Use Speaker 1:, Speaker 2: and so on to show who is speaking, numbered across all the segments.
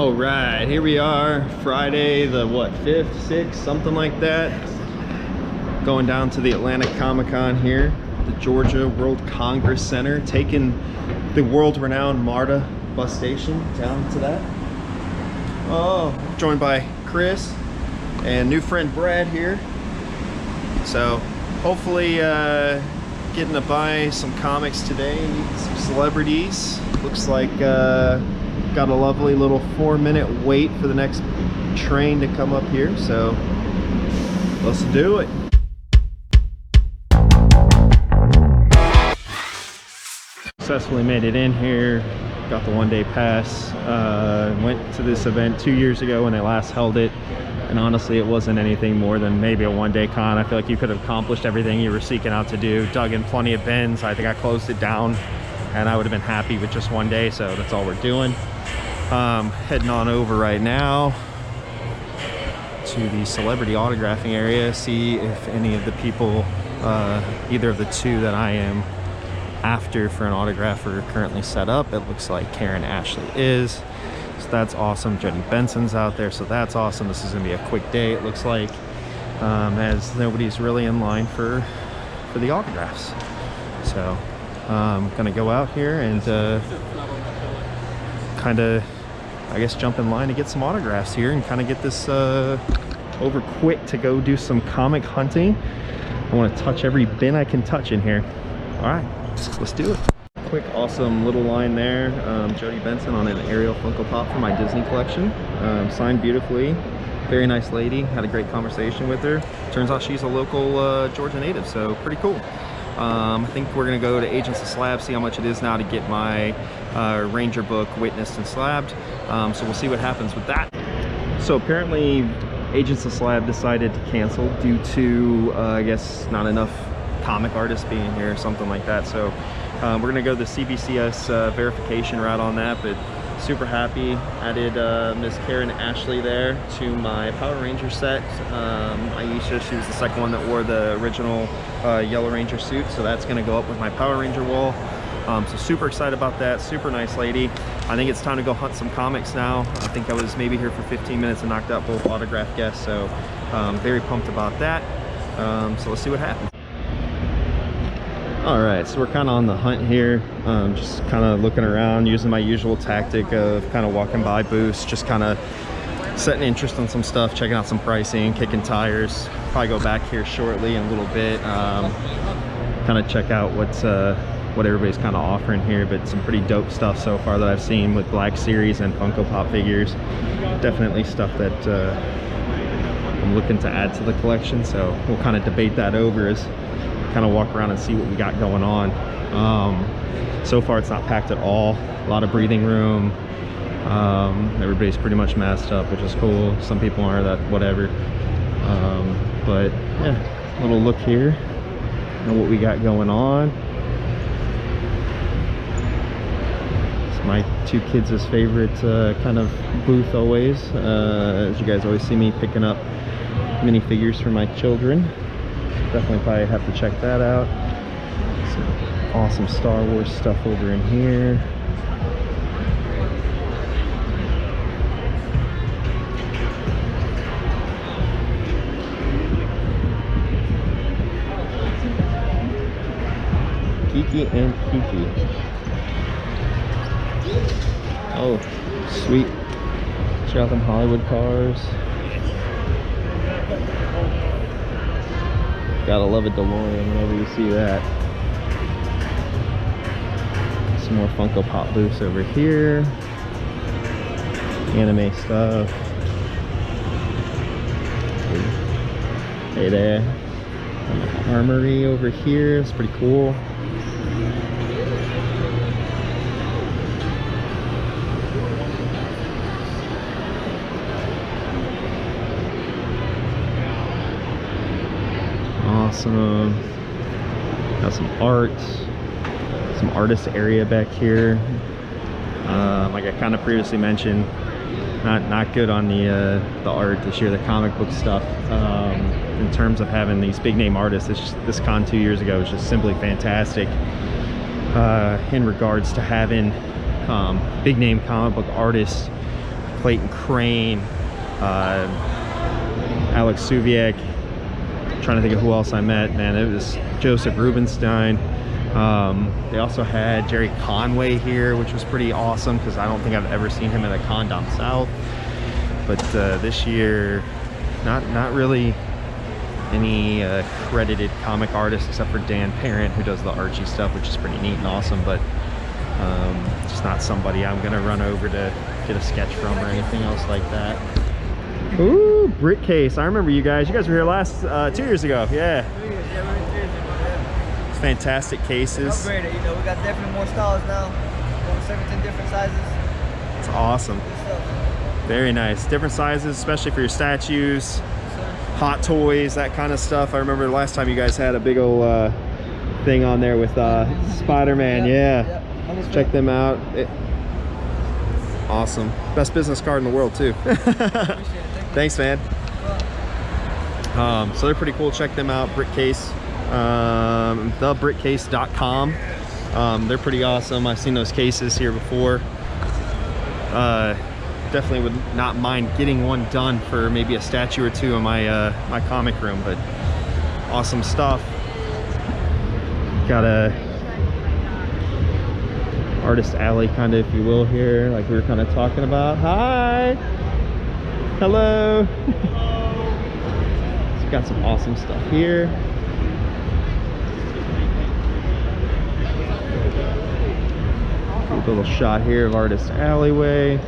Speaker 1: All right, here we are, Friday the what, 5th, 6th, something like that. Going down to the Atlanta Comic-Con here, the Georgia World Congress Center, taking the world-renowned MARTA bus station down to that. Oh, joined by Chris and new friend Brad here. So hopefully getting to buy some comics today, meet some celebrities. Looks like got a lovely little 4-minute wait for the next train to come up here, so let's do it. Successfully made it in here, got the one-day pass. Went to this event 2 years ago when they last held it, and honestly it wasn't anything more than maybe a one-day con. I feel like you could have accomplished everything you were seeking out to do, dug in plenty of bins. I think I closed it down and I would have been happy with just one day, so that's all we're doing. Heading on over right now to the celebrity autographing area, see if any of the people, either of the two that I am after for an autograph are currently set up. It looks like Karen Ashley is, so that's awesome. Jody Benson's out there, so that's awesome. This is gonna be a quick day, it looks like, as nobody's really in line for the autographs. So I'm gonna go out here and kind of, I guess, jump in line to get some autographs here and kind of get this over quick to go do some comic hunting. I want to touch every bin I can touch in here. All right, let's do it. Quick, awesome little line there. Jody Benson on an Ariel Funko Pop for my Disney collection. Signed beautifully. Very nice lady. Had a great conversation with her. Turns out she's a local Georgia native, so pretty cool. I think we're gonna go to Agents of Slab, see how much it is now to get my Ranger book witnessed and slabbed. So we'll see what happens with that. So apparently Agents of Slab decided to cancel due to I guess not enough comic artists being here or something like that. So we're gonna go the CBCS verification route on that, but super happy. Added Miss Karen Ashley there to my Power Ranger set. Aisha, she was the second one that wore the original Yellow Ranger suit, so that's gonna go up with my Power Ranger wall. So super excited about that. Super nice lady. I think it's time to go hunt some comics now. I think I was maybe here for 15 minutes and knocked out both autograph guests, so very pumped about that. So let's see what happens. All right, so we're kind of on the hunt here, just kind of looking around, using my usual tactic of kind of walking by booths, just kind of setting interest in some stuff, checking out some pricing, kicking tires. Probably go back here shortly in a little bit, kind of check out what everybody's kind of offering here, but some pretty dope stuff so far that I've seen with Black Series and Funko Pop figures. Definitely stuff that I'm looking to add to the collection, so we'll kind of debate that over as kind of walk around and see what we got going on. So far it's not packed at all. A lot of breathing room. Everybody's pretty much masked up, which is cool. Some people are, that whatever. But yeah, little look here at what we got going on. It's my two kids' favorite kind of booth always. As you guys always see me picking up minifigures for my children. Definitely probably have to check that out. Some awesome Star Wars stuff over in here. Kiki and Kiki. Oh, sweet. Check out them Hollywood cars. Gotta love a DeLorean whenever you see that. Some more Funko Pop booths over here. Anime stuff. Hey there. Armory over here. It's pretty cool. Awesome. Got some art, some artist area back here. Like I kind of previously mentioned, not good on the art this year, the comic book stuff. In terms of having these big name artists, this con 2 years ago was just simply fantastic. In regards to having big name comic book artists Clayton Crane, Alex Suviak. Trying to think of who else I met, man. It was Joseph Rubenstein. They also had Jerry Conway here, which was pretty awesome because I don't think I've ever seen him at a con down south. But this year, not really any credited comic artists except for Dan Parent, who does the Archie stuff, which is pretty neat and awesome, but just not somebody I'm gonna run over to get a sketch from or anything else like that. Ooh, brick case. I remember you guys. You guys were here last 2 years ago. Yeah.
Speaker 2: 3 years, yeah, we were 3 years ago, yeah.
Speaker 1: Fantastic cases.
Speaker 2: Upgraded, you know, we got definitely more styles now. Over 17 different sizes.
Speaker 1: It's awesome.
Speaker 2: Good stuff.
Speaker 1: Very nice. Different sizes, especially for your statues, hot toys, that kind of stuff. I remember the last time you guys had a big old thing on there with Spider-Man. Yeah. Check them out. Awesome. Best business card in the world too. Thanks, man. So they're pretty cool. Check them out. Brickcase, thebrickcase.com. They're pretty awesome. I've seen those cases here before. Definitely would not mind getting one done for maybe a statue or two in my my comic room, but awesome stuff. Got a artist alley kind of, if you will, here, like we were kind of talking about. Hi. Hello. So got some awesome stuff here. A little shot here of artist alleyway.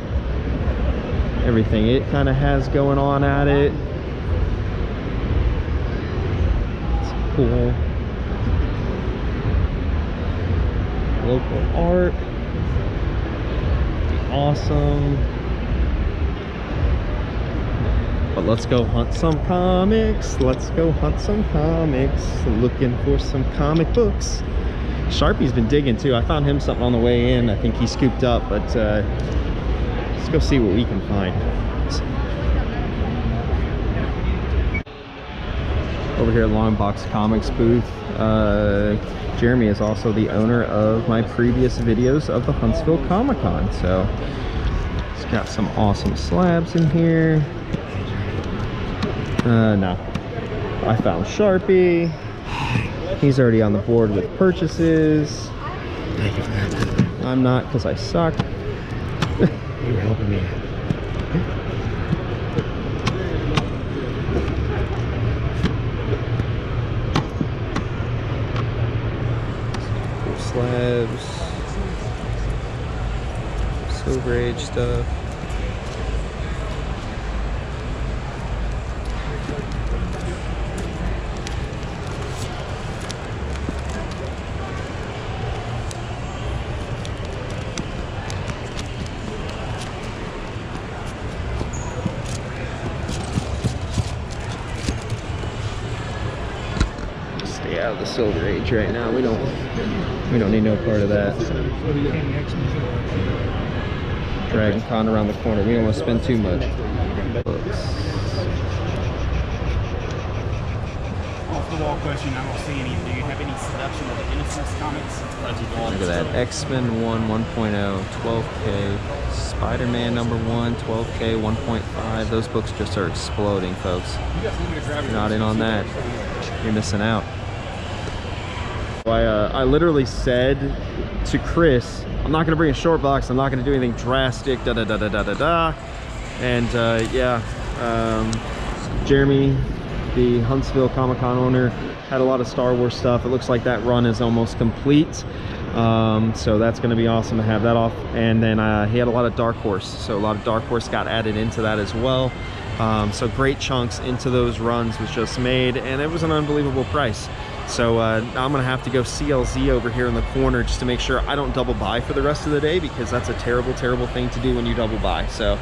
Speaker 1: Everything it kind of has going on at it. It's cool. Local art. Awesome. But let's go hunt some comics. Let's go hunt some comics. Looking for some comic books. Sharpie's been digging too. I found him something on the way in. I think he scooped up, but let's go see what we can find. Over here at Longbox Comics booth, Jeremy is also the owner of my previous videos of the Huntsville Comic Con. So it's got some awesome slabs in here. No, I found Sharpie. He's already on the board with purchases. I'm not, because I suck.
Speaker 3: You were helping me.
Speaker 1: Cool slabs. Silver Age stuff. Out of the Silver Age right now. We don't need no part of that. Dragon Con around the corner. We don't want to spend too much. Books.
Speaker 3: Off the wall question, I don't see any. Do you have any seduction of the Innocence comics?
Speaker 1: Look at that. X-Men 1 1.0 12K. Spider-Man #1 12K 1.5. Those books just are exploding, folks. If you're not in on that, you're missing out. I literally said to Chris, I'm not gonna bring a short box, I'm not gonna do anything drastic, and Jeremy, the Huntsville Comic Con owner, had a lot of Star Wars stuff. It looks like that run is almost complete, so that's gonna be awesome to have that off. And then he had a lot of Dark Horse, so a lot of Dark Horse got added into that as well. So great chunks into those runs was just made, and it was an unbelievable price. So now I'm gonna have to go CLZ over here in the corner just to make sure I don't double buy for the rest of the day, because that's a terrible thing to do when you double buy. So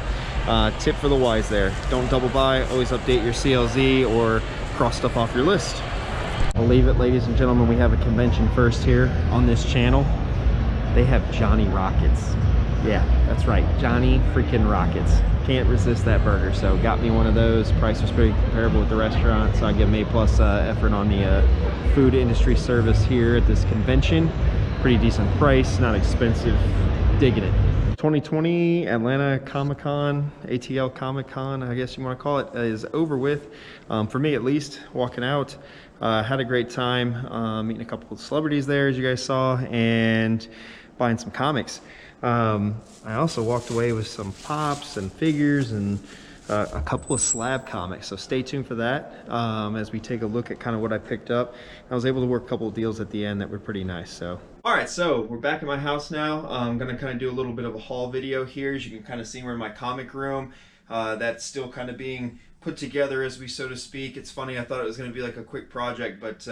Speaker 1: tip for the wise there, don't double buy, always update your CLZ or cross stuff off your list. I'll leave it, ladies and gentlemen. We have a convention first here on this channel. They have Johnny Rockets. Yeah, that's right, Johnny freaking Rockets. Can't resist that burger, so got me one of those. Price was pretty comparable with the restaurant, so I give an A+ effort on the food industry service here at this convention. Pretty decent price, not expensive. Digging it. 2020 Atlanta Comic-Con, ATL Comic-Con, I guess you want to call it, is over with. For me at least, walking out. Had a great time meeting a couple of celebrities there, as you guys saw, and buying some comics. I also walked away with some pops and figures and a couple of slab comics, so stay tuned for that as we take a look at kind of what I picked up. I was able to work a couple of deals at the end that were pretty nice. So all right, so we're back in my house now. I'm gonna kind of do a little bit of a haul video here. As you can kind of see, we're in my comic room. That's still kind of being put together, as we so to speak. It's funny, I thought it was gonna be like a quick project, but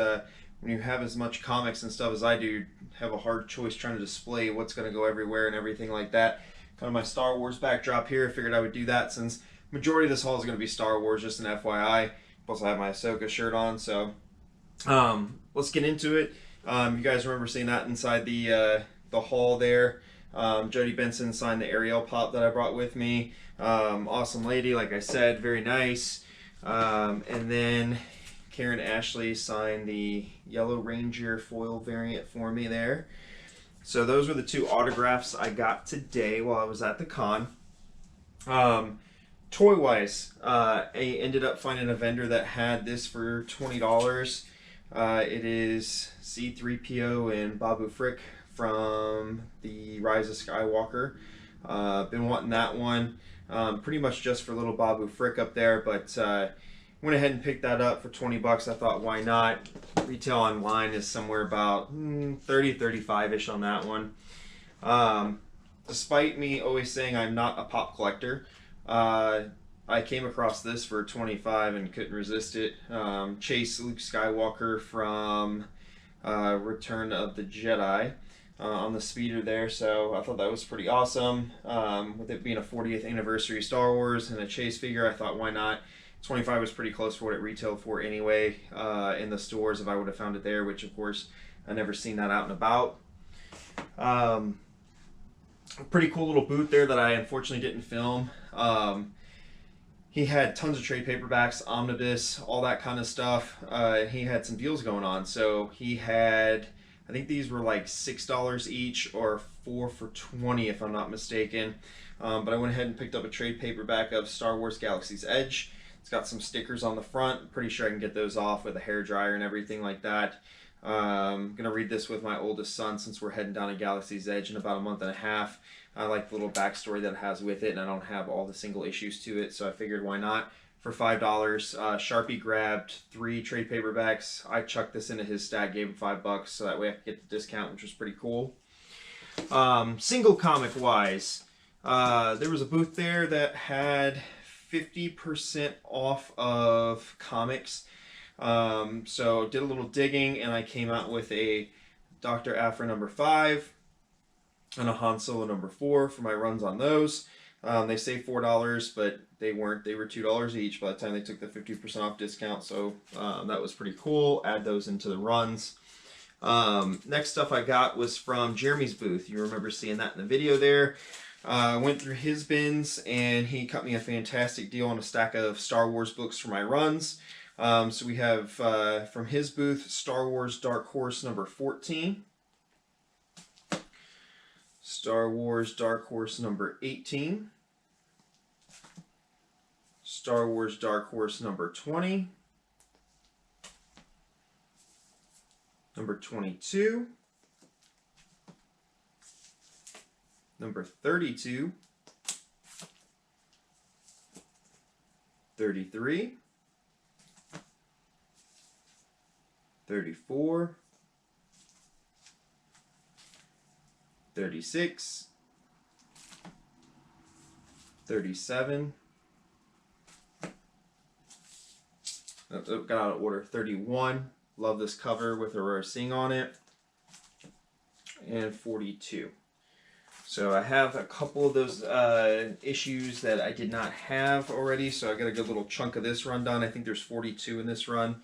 Speaker 1: when you have as much comics and stuff as I do, you have a hard choice trying to display what's gonna go everywhere and everything like that. Kind of my Star Wars backdrop here. I figured I would do that since majority of this haul is going to be Star Wars, just an FYI. Plus I have my Ahsoka shirt on, so let's get into it. You guys remember seeing that inside the haul there. Jody Benson signed the Ariel pop that I brought with me. Awesome lady, like I said, very nice. And then Karen Ashley signed the Yellow Ranger foil variant for me there. So those were the two autographs I got today while I was at the con. Toy-wise, I ended up finding a vendor that had this for $20. It is C-3PO and Babu Frick from the Rise of Skywalker. Been wanting that one, pretty much just for little Babu Frick up there, but went ahead and picked that up for 20 bucks. I thought, why not? Retail online is somewhere about 30, 35-ish on that one. Despite me always saying I'm not a pop collector, I came across this for 25 and couldn't resist it. Chase Luke Skywalker from Return of the Jedi on the speeder there, so I thought that was pretty awesome. With it being a 40th anniversary Star Wars and a Chase figure, I thought, why not? 25 was pretty close for what it retailed for anyway in the stores if I would have found it there, which of course I never seen that out and about. Pretty cool little booth there that I unfortunately didn't film. He had tons of trade paperbacks, omnibus, all that kind of stuff. He had some deals going on. So he had, I think these were like $6 each or 4 for $20 if I'm not mistaken. But I went ahead and picked up a trade paperback of Star Wars Galaxy's Edge. It's got some stickers on the front. Pretty sure I can get those off with a hairdryer and everything like that. I'm gonna read this with my oldest son since we're heading down to Galaxy's Edge in about a month and a half. I like the little backstory that it has with it, and I don't have all the single issues to it, so I figured why not for $5. Sharpie grabbed 3 trade paperbacks. I chucked this into his stack, gave him $5, so that way I could get the discount, which was pretty cool. Single comic wise, there was a booth there that had 50% off of comics. So did a little digging and I came out with a Dr. Aphra number 5 and a Han Solo number 4 for my runs on those. They say $4, but they weren't. They were $2 each by the time they took the 50% off discount. So that was pretty cool. Add those into the runs. Next stuff I got was from Jeremy's booth. You remember seeing that in the video there. Went through his bins and he cut me a fantastic deal on a stack of Star Wars books for my runs. So we have from his booth Star Wars Dark Horse number 14, Star Wars Dark Horse number 18, Star Wars Dark Horse number 20, number 22, number 32, 33, 34, 36, 37, got out of order, 31, love this cover with Aurora Singh on it, and 42. So I have a couple of those issues that I did not have already, so I got a good little chunk of this run done. I think there's 42 in this run.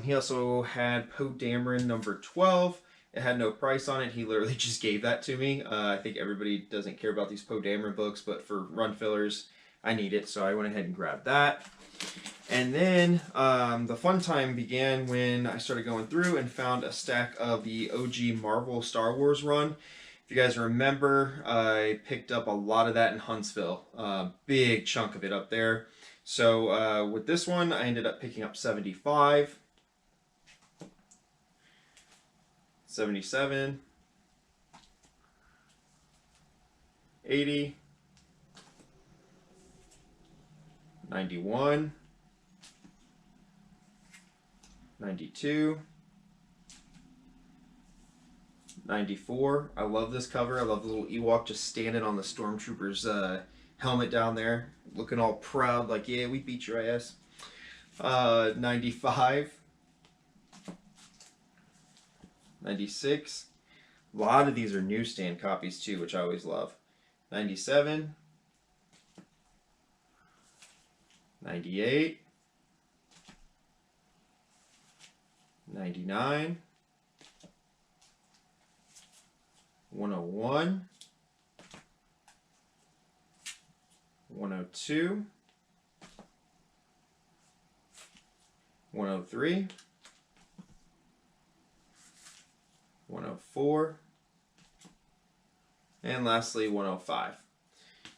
Speaker 1: He also had Poe Dameron number 12. It had no price on it. He literally just gave that to me. I think everybody doesn't care about these Poe Dameron books, but for run fillers, I need it, so I went ahead and grabbed that. And then the fun time began when I started going through and found a stack of the OG Marvel Star Wars run. If you guys remember, I picked up a lot of that in Huntsville. Big chunk of it up there. So with this one, I ended up picking up 75, 77, 80, 91, 92, 94. I love this cover. I love the little Ewok just standing on the Stormtrooper's helmet down there, looking all proud, like, yeah, we beat your ass. 95, 96. A lot of these are newsstand copies too, which I always love. 97, 98, 99, 101, 102, 103, 104, and lastly 105.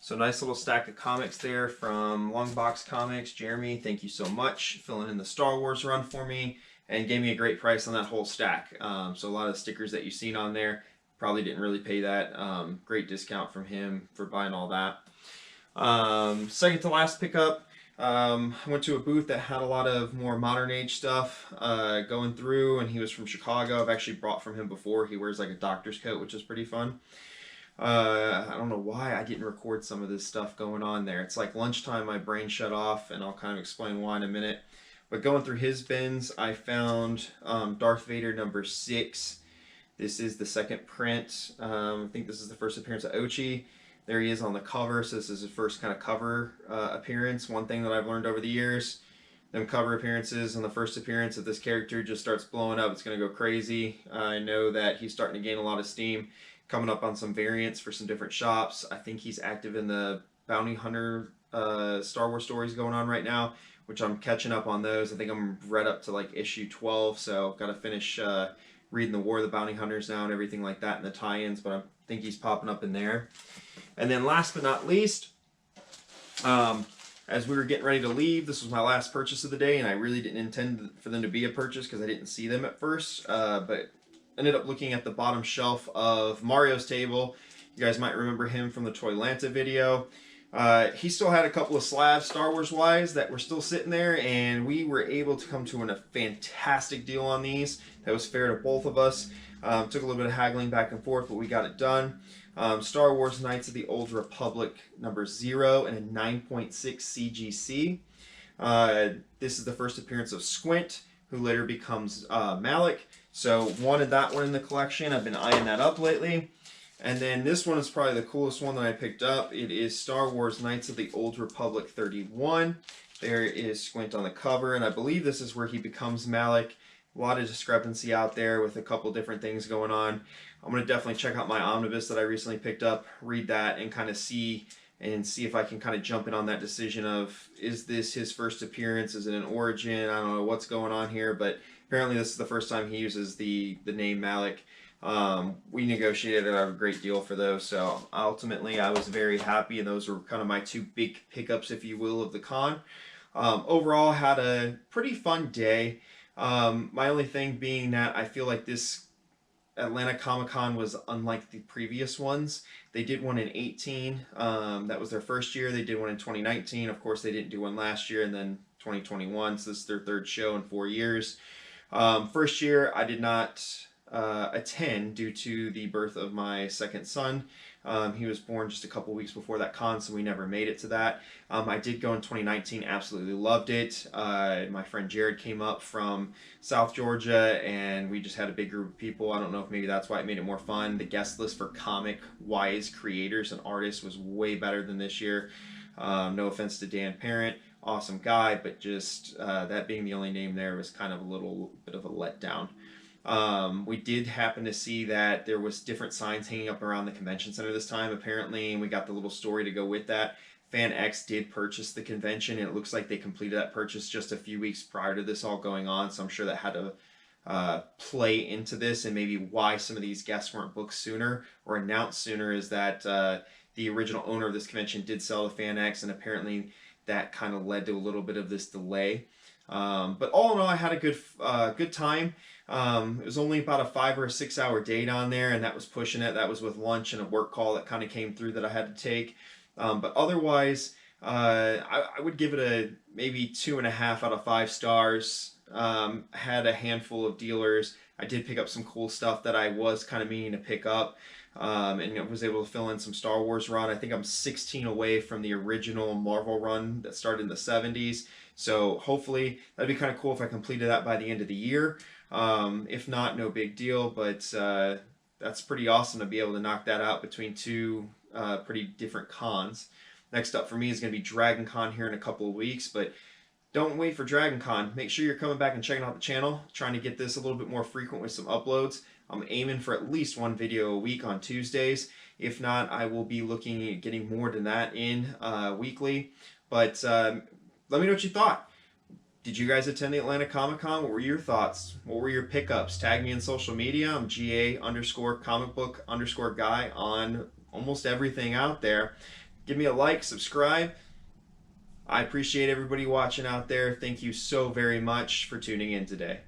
Speaker 1: So nice little stack of comics there from Longbox Comics. Jeremy, thank you so much, filling in the Star Wars run for me and gave me a great price on that whole stack. So a lot of the stickers that you've seen on there, probably didn't really pay that. Great discount from him for buying all that. Second to last pickup, I went to a booth that had a lot of more modern age stuff going through, and he was from Chicago. I've actually bought from him before. He wears like a doctor's coat, which is pretty fun. I don't know why I didn't record some of this stuff going on there. It's like lunchtime, my brain shut off, and I'll kind of explain why in a minute. But going through his bins, I found Darth Vader #6. This is the second print. I think this is the first appearance of Ochi. There he is on the cover, so this is his first kind of cover appearance. One thing that I've learned over the years, them cover appearances and the first appearance, if this character just starts blowing up, it's going to go crazy. I know that he's starting to gain a lot of steam, coming up on some variants for some different shops. I think he's active in the Bounty Hunter Star Wars stories going on right now, which I'm catching up on those. I think I'm read up to like issue 12, so got to finish reading the War of the Bounty Hunters now and everything like that and the tie-ins, but I think he's popping up in there. And then last but not least, as we were getting ready to leave, this was my last purchase of the day, and I really didn't intend for them to be a purchase because I didn't see them at first, but ended up looking at the bottom shelf of Mario's table. You guys might remember him from the Toylanta video. He still had a couple of slabs Star Wars wise that were still sitting there, and we were able to come to a fantastic deal on these that was fair to both of us. Took a little bit of haggling back and forth, but we got it done. Star Wars Knights of the Old Republic #0 and a 9.6 CGC. This is the first appearance of Squint, who later becomes Malik. So wanted that one in the collection. I've been eyeing that up lately. And then this one is probably the coolest one that I picked up. It is Star Wars Knights of the Old Republic 31. There is Squint on the cover, and I believe this is where he becomes Malik. A lot of discrepancy out there with a couple different things going on. I'm going to definitely check out my omnibus that I recently picked up, read that, and kind of see if I can kind of jump in on that decision of, is this his first appearance? Is it an origin? I don't know what's going on here, but apparently this is the first time he uses the name Malik. We negotiated a great deal for those, so ultimately I was very happy, and those were kind of my two big pickups, if you will, of the con. Overall, had a pretty fun day. My only thing being that I feel like this Atlanta Comic-Con was unlike the previous ones. They did one in 18. That was their first year. They did one in 2019. Of course, they didn't do one last year, and then 2021, so this is their third show in 4 years. First year, I did not attend due to the birth of my second son. He was born just a couple weeks before that con, so we never made it to that. I did go in 2019, absolutely loved it. My friend Jared came up from South Georgia, and we just had a big group of people. I don't know if maybe that's why it made it more fun. The guest list for comic-wise creators and artists was way better than this year. No offense to Dan Parent, awesome guy, but just that being the only name there was kind of a little bit of a letdown. We did happen to see that there was different signs hanging up around the convention center this time, apparently, and we got the little story to go with that. Fan X did purchase the convention, and it looks like they completed that purchase just a few weeks prior to this all going on, so I'm sure that had play into this, and maybe why some of these guests weren't booked sooner or announced sooner, is that the original owner of this convention did sell the Fan X, and apparently that kind of led to a little bit of this delay. But all in all, I had a good time. It was only about a 5 or 6 hour date on there, and that was pushing it. That was with lunch and a work call that kind of came through that I had to take. But otherwise, I would give it a maybe 2.5 out of 5 stars. Had a handful of dealers. I did pick up some cool stuff that I was kind of meaning to pick up. And I was able to fill in some Star Wars run. I think I'm 16 away from the original Marvel run that started in the 70s. So hopefully that'd be kind of cool if I completed that by the end of the year. If not, no big deal. But that's pretty awesome to be able to knock that out between two pretty different cons. Next up for me is going to be Dragon Con here in a couple of weeks. But don't wait for Dragon Con. Make sure you're coming back and checking out the channel. Trying to get this a little bit more frequent with some uploads. I'm aiming for at least one video a week on Tuesdays. If not, I will be looking at getting more than that in weekly. But let me know what you thought. Did you guys attend the Atlanta Comic-Con? What were your thoughts? What were your pickups? Tag me in social media. I'm GA_comic book_guy on almost everything out there. Give me a like, subscribe. I appreciate everybody watching out there. Thank you so very much for tuning in today.